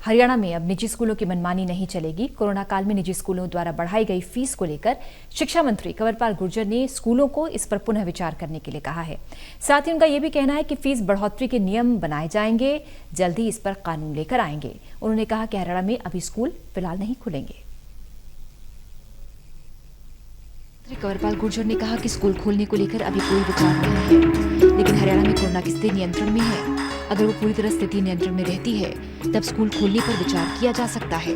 हरियाणा में अब निजी स्कूलों की मनमानी नहीं चलेगी। कोरोना काल में निजी स्कूलों द्वारा बढ़ाई गई फीस को लेकर शिक्षा मंत्री कंवरपाल गुर्जर ने स्कूलों को इस पर पुनः विचार करने के लिए कहा है। साथ ही उनका यह भी कहना है कि फीस बढ़ोतरी के नियम बनाए जाएंगे, जल्द ही इस पर कानून लेकर आएंगे। उन्होंने कहा कि हरियाणा में अभी स्कूल फिलहाल नहीं खुलेंगे। कंवरपाल गुर्जर ने कहा कि स्कूल खोलने को लेकर अभी कोई विचार नहीं है, लेकिन हरियाणा में कोरोना की स्थिति नियंत्रण में है। अगर वो पूरी तरह स्थिति नियंत्रण में रहती है तब स्कूल खोलने पर विचार किया जा सकता है।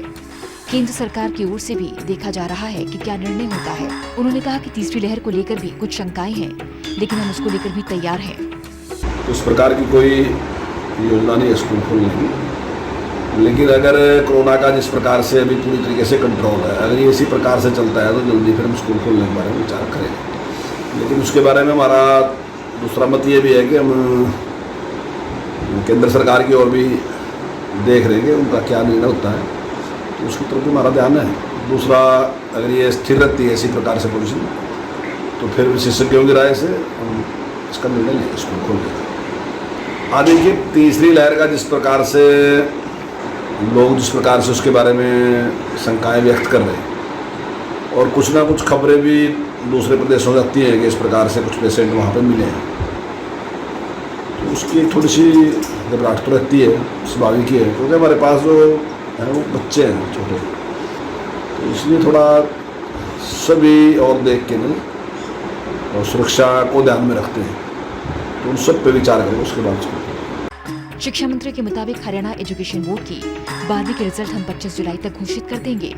केंद्र सरकार की ओर से भी देखा जा रहा है कि क्या निर्णय होता है। उन्होंने कहा कि तीसरी लहर को लेकर भी कुछ शंकाएं हैं, लेकिन हम उसको लेकर भी तैयार हैं। उस प्रकार की कोई योजना नहीं है स्कूल खोलने की, लेकिन अगर कोरोना का जिस प्रकार से अभी पूरी तरीके से कंट्रोल है, अगर ये इसी प्रकार से चलता है तो जल्दी फिर हम स्कूल खोलने के बारे में विचार करेंगे। लेकिन उसके बारे में हमारा दूसरा मत ये भी है कि हम केंद्र सरकार की ओर भी देख रहे हैं कि उनका क्या निर्णय होता है, तो उसकी तरफ भी हमारा ध्यान है। दूसरा, अगर ये स्थिर रहती है इसी प्रकार से पोजीशन, तो फिर विशेषज्ञों की राय से हम इसका निर्णय लेंगे स्कूल खोलने का। आगे की तीसरी लहर का जिस प्रकार से लोग उसके बारे में शंकाएं व्यक्त कर रहे हैं, और कुछ ना कुछ खबरें भी दूसरे प्रदेशों से आती हैं कि इस प्रकार से कुछ पेशेंट वहाँ पे मिले हैं, तो उसकी थोड़ी सी घबराहट तो रहती है, स्वाभाविक ही है, क्योंकि हमारे पास जो है वो बच्चे हैं छोटे, तो इसलिए थोड़ा सभी और देख के नहीं और सुरक्षा को ध्यान में रखते हैं, तो उन सब पे विचार करें उसके बाद। शिक्षा मंत्री के मुताबिक हरियाणा एजुकेशन बोर्ड की 12वीं के रिजल्ट हम 25 जुलाई तक घोषित कर देंगे,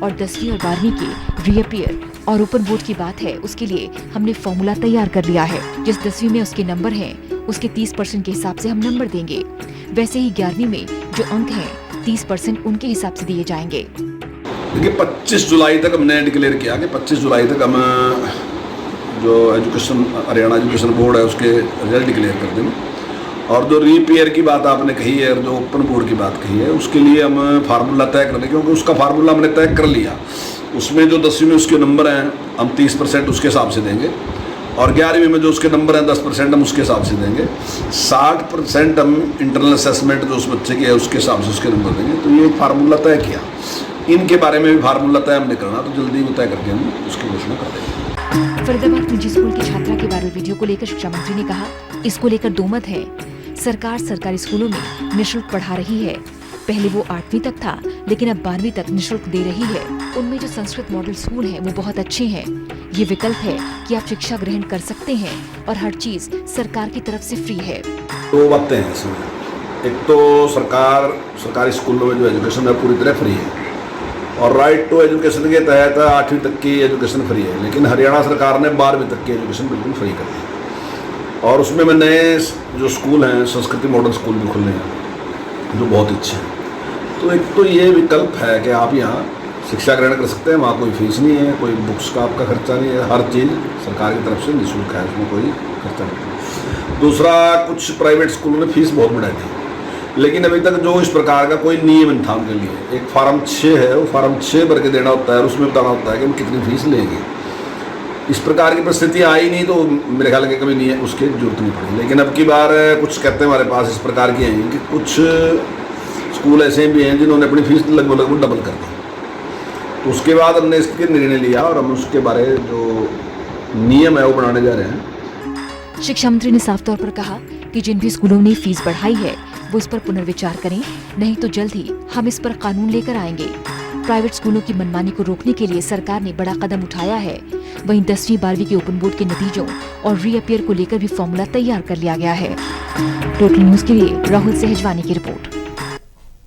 और 10वीं और 12वीं के रीअपियर और ओपन बोर्ड की बात है, उसके लिए हमने फॉर्मूला तैयार कर लिया है। जिस 10वीं में उसके नंबर हैं, उसके 30% के हिसाब से हम नंबर देंगे। वैसे ही 11वीं में जो अंक हैं 30% उनके हिसाब से दिए जाएंगे। देखिए 25 जुलाई तक हमने डिक्लेयर किया कि 25 जुलाई तक हम जो हरियाणा एजुकेशन बोर्ड है उसके रिजल्ट डिक्लेयर कर देंगे। और जो रीपेयर की बात आपने कही है और जो ओपन बोर्ड की बात कही है, उसके लिए हम फार्मूला तय कर लें, क्योंकि उसका फार्मूला हमने तय कर लिया। उसमें जो 10वीं में उसके नंबर हैं हम 30% उसके हिसाब से देंगे, और 11वीं में जो उसके नंबर हैं 10% हम उसके हिसाब से देंगे। 60% हम इंटरनल असेसमेंट जो उस बच्चे की है उसके हिसाब से उसके नंबर देंगे। तो ये फार्मूला तय किया। इनके बारे में भी फार्मूला तय हमने करना, तो जल्दी वो तय करके हम उसकी घोषणा कर देंगे। फरीदाबाद निजी स्कूल की छात्रा के वायरल वीडियो को लेकर शिक्षा मंत्री ने कहा, इसको लेकर दो मत है। सरकार सरकारी स्कूलों में निःशुल्क पढ़ा रही है। पहले वो 8वीं तक था, लेकिन अब 12वीं तक निःशुल्क दे रही है। उनमें जो संस्कृत मॉडल स्कूल हैं वो बहुत अच्छे हैं। ये विकल्प है कि आप शिक्षा ग्रहण कर सकते हैं, और हर चीज सरकार की तरफ से फ्री है। दो बातें हैं इसमें। एक तो सरकारी स्कूलों में जो एजुकेशन है पूरी तरह फ्री है, और राइट टू एजुकेशन के तहत 8वीं तक की एजुकेशन फ्री है। लेकिन हरियाणा सरकार ने 12वीं तक की एजुकेशन बिल्कुल फ्री कर दी, और उसमें में नए जो स्कूल हैं संस्कृति मॉडल स्कूल भी खुले हैं जो बहुत अच्छे हैं। तो एक तो ये विकल्प है कि आप यहाँ शिक्षा ग्रहण कर सकते हैं, वहाँ कोई फीस नहीं है, कोई बुक्स का आपका खर्चा नहीं है, हर चीज़ सरकार की तरफ से निःशुल्क है, उसमें कोई खर्चा नहीं है। दूसरा, कुछ प्राइवेट स्कूलों ने फीस बहुत बढ़ाई थी, लेकिन अभी तक जो इस प्रकार का कोई नियम नहीं था उनके लिए। एक फार्म 6 है, वो फार्म 6 भर के देना होता है, और उसमें बताना होता है कि हम कितनी फीस लेंगे। इस प्रकार की परिस्थितियाँ आई नहीं, तो मेरे ख्याल के कभी नहीं है, उसकी जरूरत नहीं पड़ी। लेकिन अब की बार कुछ कहते हैं हमारे पास इस प्रकार की हैं कि कुछ स्कूल ऐसे भी हैं जिन्होंने अपनी फीस लगभग डबल कर दी। तो उसके बाद हमने इसके निर्णय लिया, और हम उसके बारे जो नियम है वो बनाने जा रहे हैं। शिक्षा मंत्री ने साफ तौर पर कहा कि जिन भी स्कूलों ने फीस बढ़ाई है वो इस पर पुनर्विचार करें, नहीं तो जल्द ही हम इस पर कानून लेकर आएंगे। प्राइवेट स्कूलों की मनमानी को रोकने के लिए सरकार ने बड़ा कदम उठाया है। वहीं 10वीं 12वीं के ओपन बोर्ड के नतीजों और रीअपियर को लेकर भी फॉर्मूला तैयार कर लिया गया है। टोटल न्यूज के लिए राहुल सहजवानी की रिपोर्ट।